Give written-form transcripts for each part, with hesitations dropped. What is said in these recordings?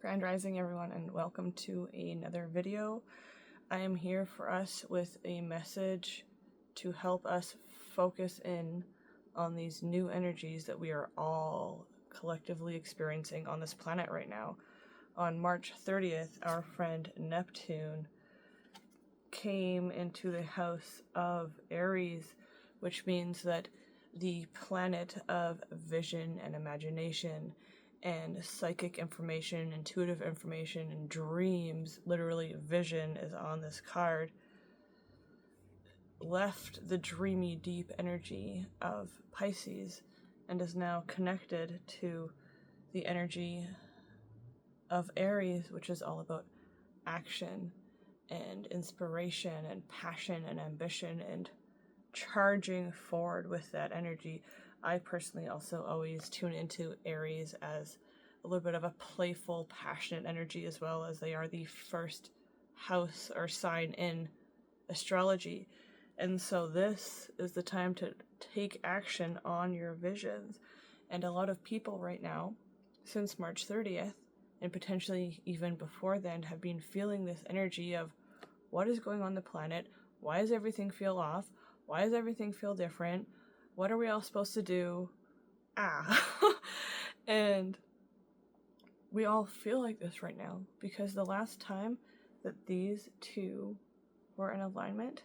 Grand Rising everyone, and welcome to another video. I am here for us with a message to help us focus in on these new energies that we are all collectively experiencing on this planet right now. On March 30th, our friend Neptune came into the house of Aries, which means that the planet of vision and imagination and psychic information, intuitive information, and dreams, literally vision is on this card, left the dreamy, deep energy of Pisces and is now connected to the energy of Aries, which is all about action and inspiration and passion and ambition and charging forward with that energy. I personally also always tune into Aries as a little bit of a playful, passionate energy, as well as they are the first house or sign in astrology. And so this is the time to take action on your visions. And a lot of people right now, since March 30th, and potentially even before then, have been feeling this energy of what is going on the planet? Why does everything feel off? Why does everything feel different? What are we all supposed to do? And we all feel like this right now because the last time that these two were in alignment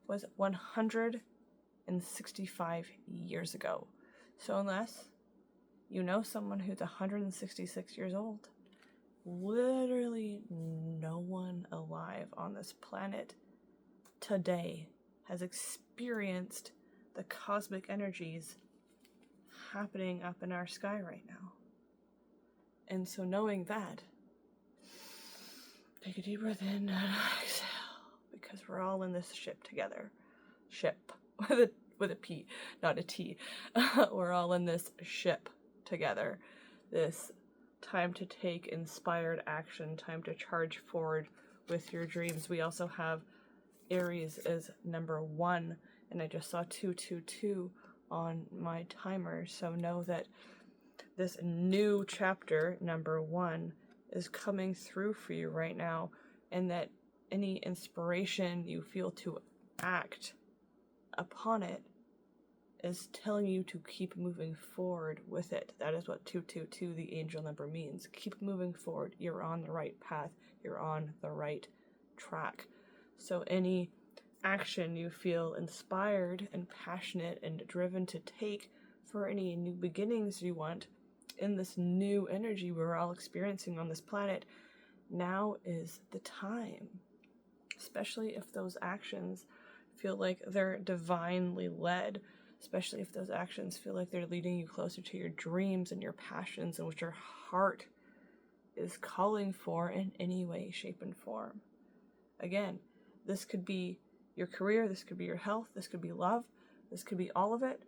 was 165 years ago. So unless you know someone who's 166 years old, literally no one alive on this planet today has experienced the cosmic energies happening up in our sky right now. And so knowing that, take a deep breath in and exhale, because we're all in this ship together. Ship with a P, not a T. We're all in this ship together. This time to take inspired action, time to charge forward with your dreams. We also have Aries as number 1, and I just saw 222 on my timer, so know that this new chapter, number 1, is coming through for you right now, and that any inspiration you feel to act upon it is telling you to keep moving forward with it. That is what 222, the angel number, means. Keep moving forward. You're on the right path. You're on the right track. So any action you feel inspired and passionate and driven to take for any new beginnings you want in this new energy we're all experiencing on this planet, now is the time. Especially if those actions feel like they're divinely led, especially if those actions feel like they're leading you closer to your dreams and your passions and what your heart is calling for in any way, shape, and form. Again, this could be your career, this could be your health, this could be love, this could be all of it.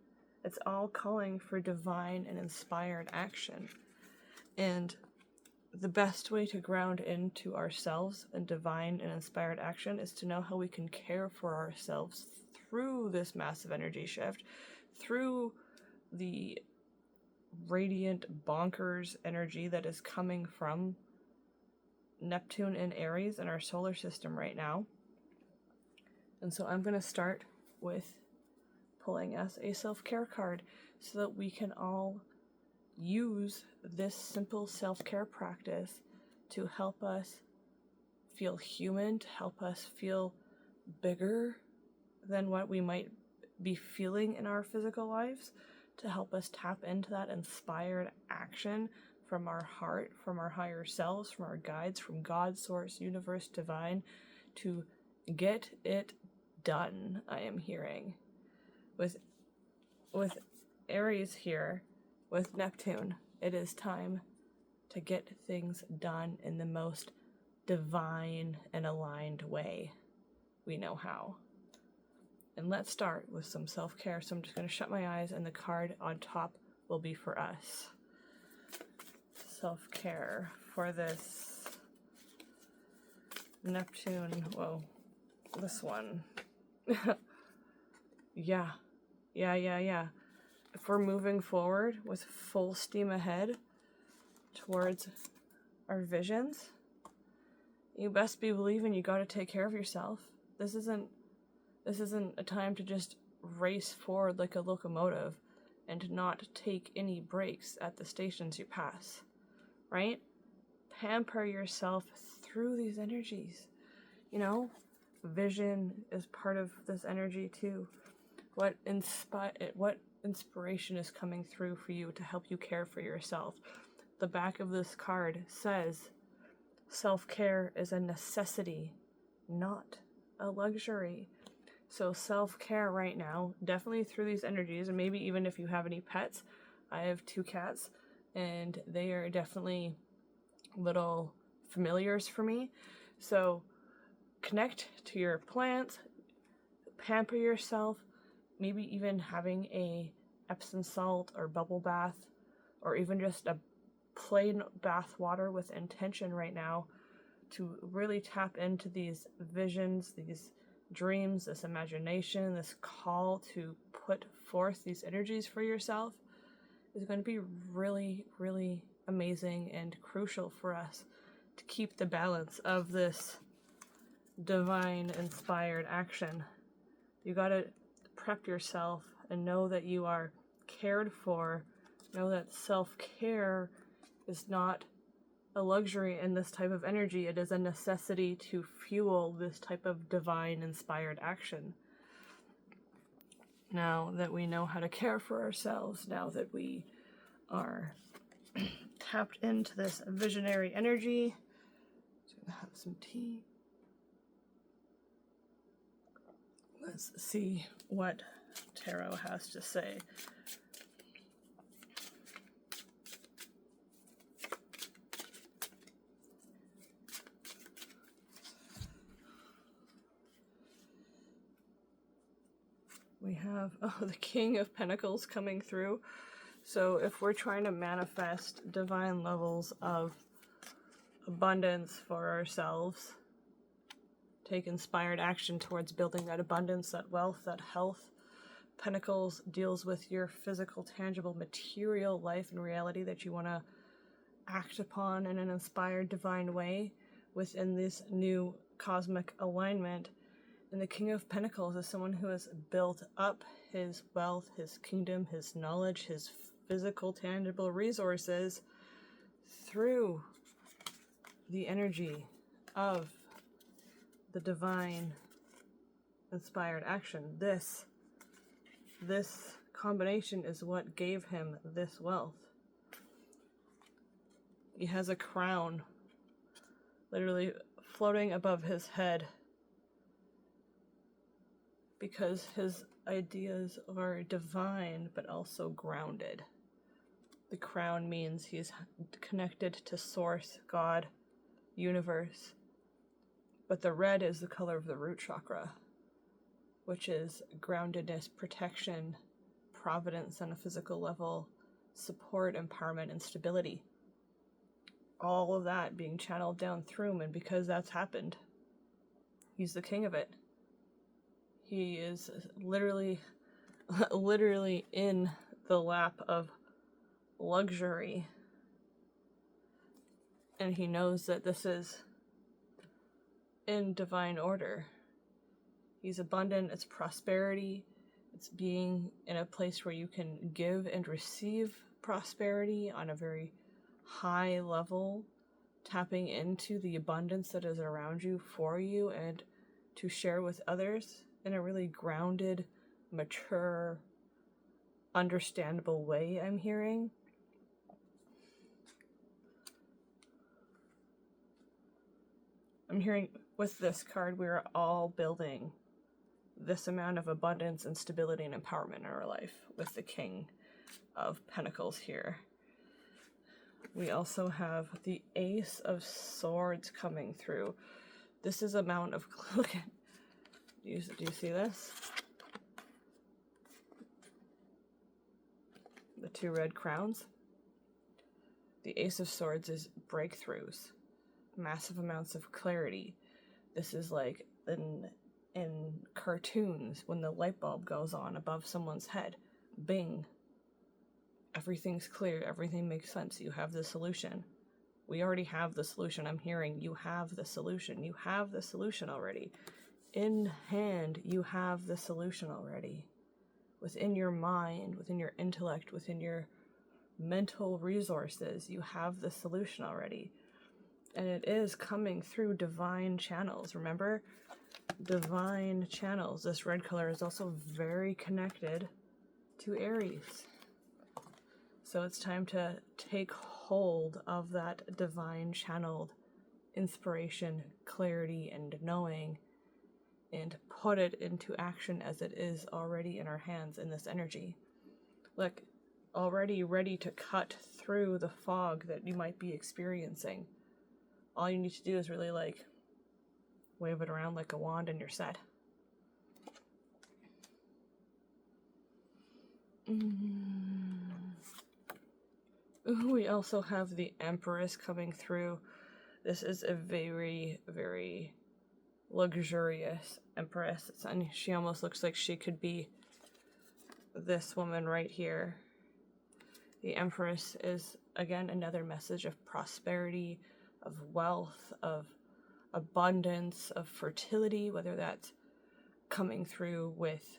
It's all calling for divine and inspired action. And the best way to ground into ourselves and divine and inspired action is to know how we can care for ourselves through this massive energy shift, through the radiant, bonkers energy that is coming from Neptune and Aries in our solar system right now. And so I'm going to start with pulling us a self-care card so that we can all use this simple self-care practice to help us feel human, to help us feel bigger than what we might be feeling in our physical lives, to help us tap into that inspired action from our heart, from our higher selves, from our guides, from God, Source, Universe, Divine, to get it done. I am hearing with Aries here, with Neptune, it is time to get things done in the most divine and aligned way we know how. And let's start with some self-care. So I'm just going to shut my eyes, and the card on top will be for us. Self-care for this Neptune, whoa, this one. Yeah. If we're moving forward with full steam ahead towards are visions, you best be believing you got to take care of yourself. This isn't a time to just race forward like a locomotive and to not take any breaks at the stations you pass, right? Pamper yourself through these energies. You know, vision is part of this energy too. What inspiration is coming through for you to help you care for yourself? The back of this card says, self-care is a necessity, not a luxury. So self-care right now, definitely through these energies, and maybe even if you have any pets. I have 2 cats, and they are definitely little familiars for me. So connect to your plants, pamper yourself, maybe even having a Epsom salt or bubble bath, or even just a plain bath water with intention right now to really tap into these visions, these dreams, this imagination, this call to put forth these energies for yourself is going to be really, really amazing and crucial for us to keep the balance of this divine inspired action. You got to prep yourself and know that you are cared for. Know that self-care is not a luxury in this type of energy. It is a necessity to fuel this type of divine inspired action. Now that we know how to care for ourselves, now that we are tapped into this visionary energy, I'm gonna have some tea. Let's see what tarot has to say. We have, the King of Pentacles coming through. So if we're trying to manifest divine levels of abundance for ourselves, take inspired action towards building that abundance, that wealth, that health. Pentacles deals with your physical, tangible, material life and reality that you want to act upon in an inspired, divine way within this new cosmic alignment. And the King of Pentacles is someone who has built up his wealth, his kingdom, his knowledge, his physical, tangible resources through the energy of the divine inspired action. This combination is what gave him this wealth. He has a crown literally floating above his head because his ideas are divine but also grounded. The crown means he's connected to Source, God, universe. But the red is the color of the root chakra, which is groundedness, protection, providence on a physical level, support, empowerment, and stability. All of that being channeled down through him, and because that's happened, he's the king of it. He is literally in the lap of luxury. And he knows that this is in divine order. He's abundant, it's prosperity, it's being in a place where you can give and receive prosperity on a very high level, tapping into the abundance that is around you for you and to share with others in a really grounded, mature, understandable way, I'm hearing. I'm hearing with this card, we're all building this amount of abundance and stability and empowerment in our life with the King of Pentacles here. We also have the Ace of Swords coming through. This is amount of, look at, do you see this? The 2 red crowns. The Ace of Swords is breakthroughs, massive amounts of clarity. This is like in cartoons when the light bulb goes on above someone's head. Bing. Everything's clear, everything makes sense. You have the solution. We already have the solution. I'm hearing you have the solution. You have the solution already. In hand, you have the solution already. Within your mind, within your intellect, within your mental resources, you have the solution already. And it is coming through divine channels. Remember? Divine channels. This red color is also very connected to Aries. So it's time to take hold of that divine channeled inspiration, clarity, and knowing, and put it into action as it is already in our hands in this energy. Look, already ready to cut through the fog that you might be experiencing. All you need to do is really like wave it around like a wand and you're set. We also have the Empress coming through. This is a very, very luxurious Empress. And she almost looks like she could be this woman right here. The Empress is, again, another message of prosperity, of wealth, of abundance, of fertility, whether that's coming through with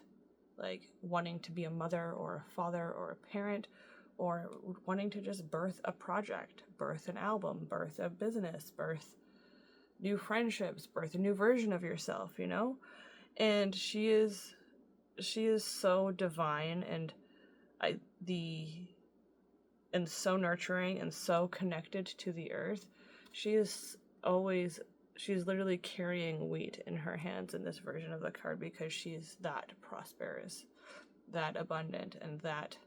like wanting to be a mother or a father or a parent, or wanting to just birth a project, birth an album, birth a business, birth new friendships, birth a new version of yourself, you know? And she is so divine and so nurturing and so connected to the earth. She's literally carrying wheat in her hands in this version of the card because she's that prosperous, that abundant, and that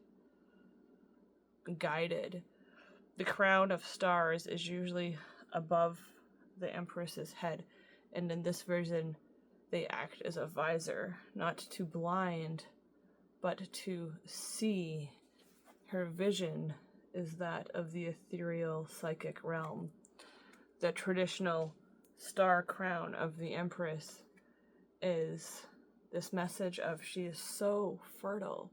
guided. The crown of stars is usually above the Empress's head, and in this version they act as a visor, not to blind, but to see. Her vision is that of the ethereal psychic realm. The traditional star crown of the Empress is this message of she is so fertile,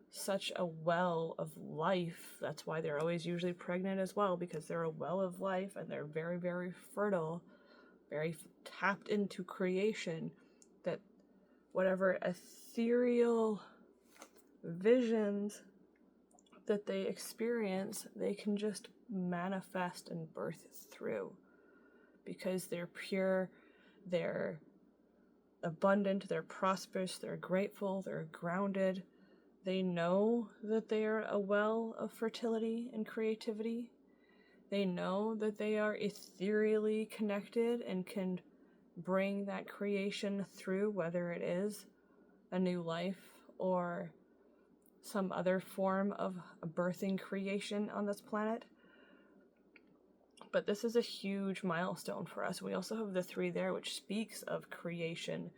such a well of life. That's why they're always usually pregnant as well, because they're a well of life and they're very, very fertile, very tapped into creation, that whatever ethereal visions that they experience, they can just manifest and birth through, because they're pure, they're abundant, they're prosperous, they're grateful, they're grounded. They know that they are a well of fertility and creativity. They know that they are ethereally connected and can bring that creation through, whether it is a new life or some other form of a birthing creation on this planet. But this is a huge milestone for us. We also have the 3 there, which speaks of creation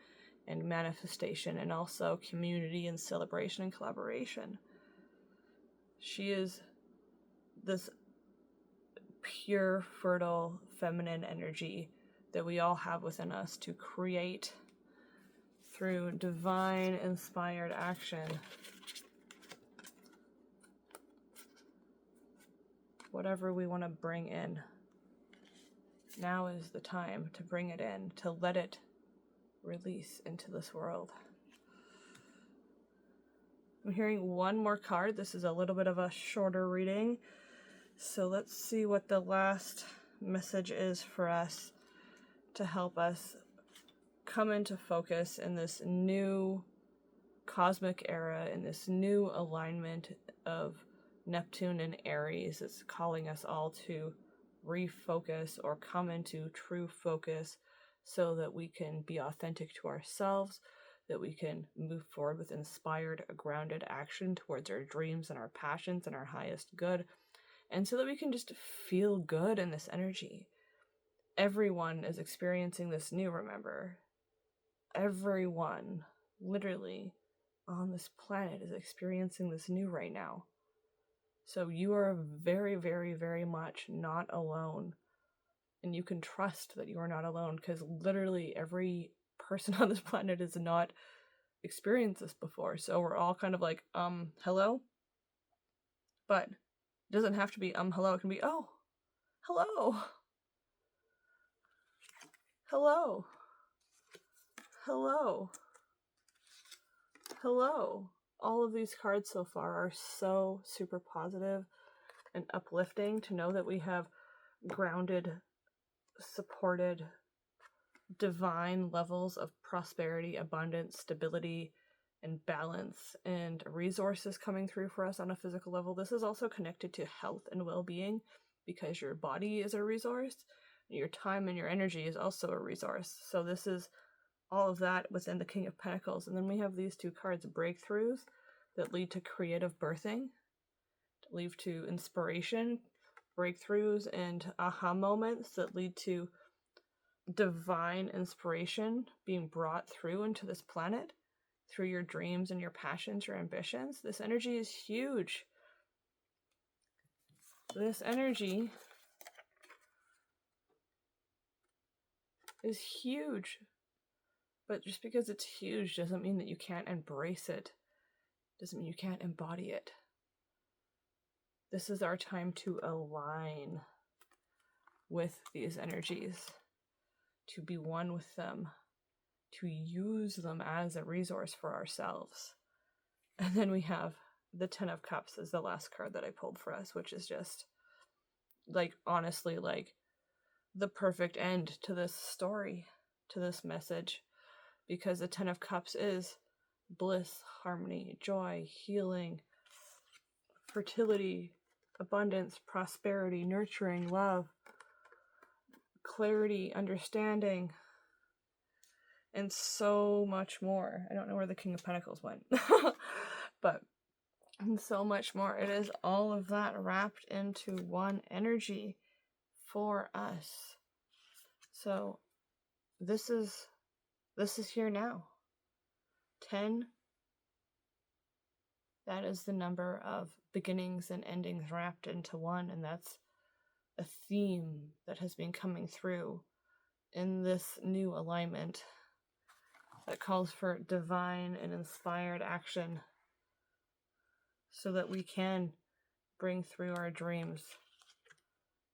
and manifestation, and also community and celebration and collaboration. She is this pure, fertile, feminine energy that we all have within us to create through divine inspired action. Whatever we want to bring in, now is the time to bring it in, to let it release into this world. I'm hearing one more card. This is a little bit of a shorter reading, so let's see what the last message is for us to help us come into focus in this new cosmic era, in this new alignment of Neptune and Aries. It's calling us all to refocus or come into true focus so that we can be authentic to ourselves, that we can move forward with inspired, grounded action towards our dreams and our passions and our highest good, and so that we can just feel good in this energy. Everyone is experiencing this new, remember. Everyone, literally, on this planet is experiencing this new right now. So you are very, very, very much not alone. And you can trust that you are not alone, because literally every person on this planet has not experienced this before. So we're all kind of like, hello? But it doesn't have to be, hello. It can be, oh, Hello. Hello. Hello. Hello. All of these cards so far are so super positive and uplifting to know that we have grounded, supported, divine levels of prosperity, abundance, stability, and balance, and resources coming through for us on a physical level. This is also connected to health and well-being because your body is a resource, your time and your energy is also a resource. So this is all of that within the King of Pentacles. And then we have these two cards, breakthroughs that lead to creative birthing, lead to inspiration, breakthroughs, and aha moments that lead to divine inspiration being brought through into this planet through your dreams and your passions, your ambitions. This energy is huge. This energy is huge. But just because it's huge doesn't mean that you can't embrace it. Doesn't mean you can't embody it. This is our time to align with these energies, to be one with them, to use them as a resource for ourselves. And then we have the Ten of Cups as the last card that I pulled for us, which is just, like, honestly, like, the perfect end to this story, to this message, because the Ten of Cups is bliss, harmony, joy, healing, fertility, abundance, prosperity, nurturing, love, clarity, understanding, and so much more. I don't know where the King of Pentacles went, but so much more. It is all of that wrapped into one energy for us. So this is here now. 10, that is the number of beginnings and endings wrapped into one, and that's a theme that has been coming through in this new alignment that calls for divine and inspired action so that we can bring through our dreams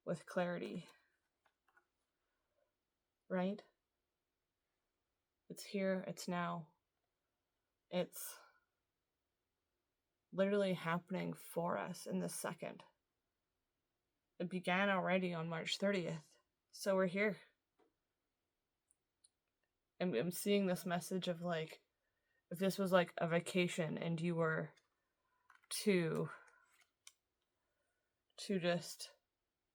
with clarity. Right? It's here, it's now. It's literally happening for us in this second. It began already on March 30th. So we're here. And I'm seeing this message of, like, if this was like a vacation and you were to just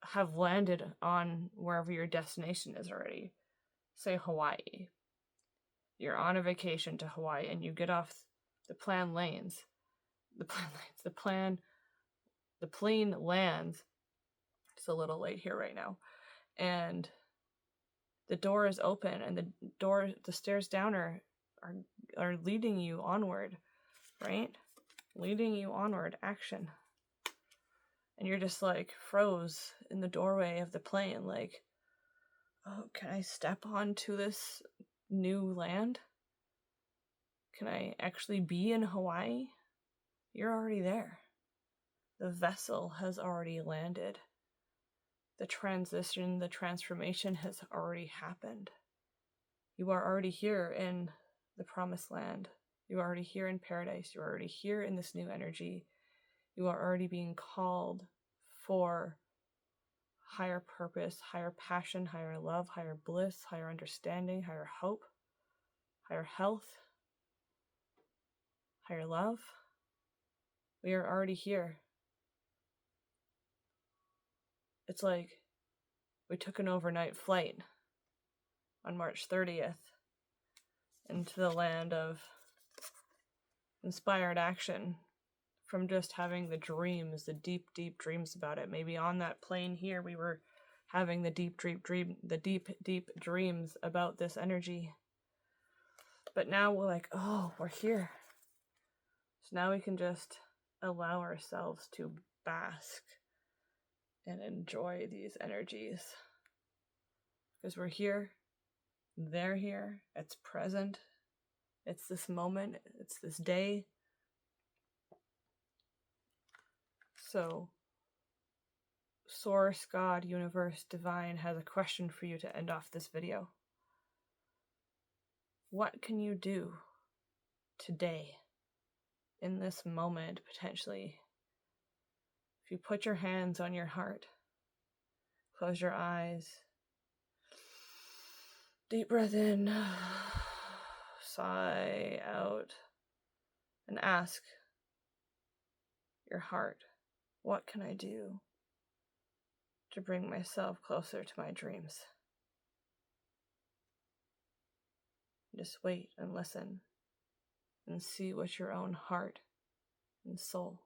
have landed on wherever your destination is already, say Hawaii. You're on a vacation to Hawaii and you get off the plane lands. The plane lands. It's a little late here right now. And the door is open and the stairs down are leading you onward, right? Leading you onward, action. And you're just like froze in the doorway of the plane, like, oh, can I step onto this new land? Can I actually be in Hawaii? You're already there. The vessel has already landed. The transition, the transformation has already happened. You are already here in the promised land. You are already here in paradise. You are already here in this new energy. You are already being called for higher purpose, higher passion, higher love, higher bliss, higher understanding, higher hope, higher health, higher love. We are already here. It's like we took an overnight flight on March 30th into the land of inspired action from just having the dreams, the deep, deep dreams about it. Maybe on that plane here, we were having the deep dreams about this energy. But now we're like, oh, we're here. So now we can just allow ourselves to bask and enjoy these energies. Because we're here, they're here, it's present, it's this moment, it's this day. Source, God, Universe, Divine has a question for you to end off this video. What can you do today, in this moment, potentially? If you put your hands on your heart, close your eyes, deep breath in, sigh out, and ask your heart, what can I do to bring myself closer to my dreams? Just wait and listen and see what your own heart and soul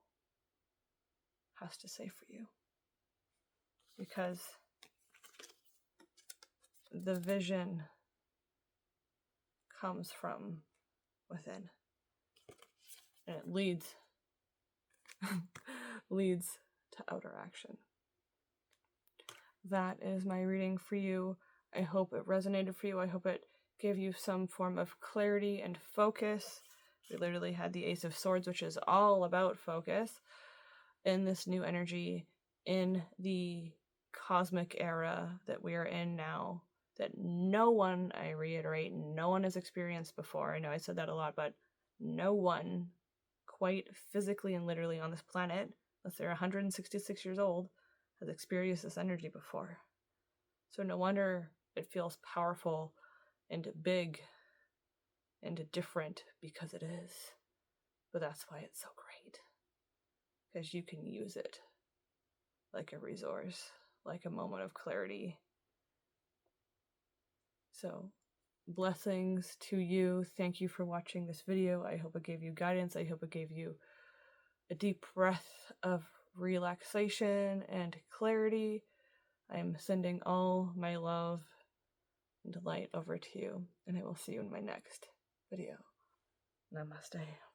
has to say for you. Because the vision comes from within, and it leads to outer action. That is my reading for you. I hope it resonated for you. I hope it gave you some form of clarity and focus. We literally had the Ace of Swords, which is all about focus in this new energy, in the cosmic era that we are in now, that no one, I reiterate, no one has experienced before. I know I said that a lot, but no one quite physically and literally on this planet, unless they're 166 years old, has experienced this energy before. So no wonder it feels powerful and big and different, because it is. But that's why it's so great, because you can use it like a resource, like a moment of clarity. So blessings to you. Thank you for watching this video. I hope it gave you guidance. I hope it gave you a deep breath of relaxation and clarity. I am sending all my love and light over to you, and I will see you in my next video. Namaste.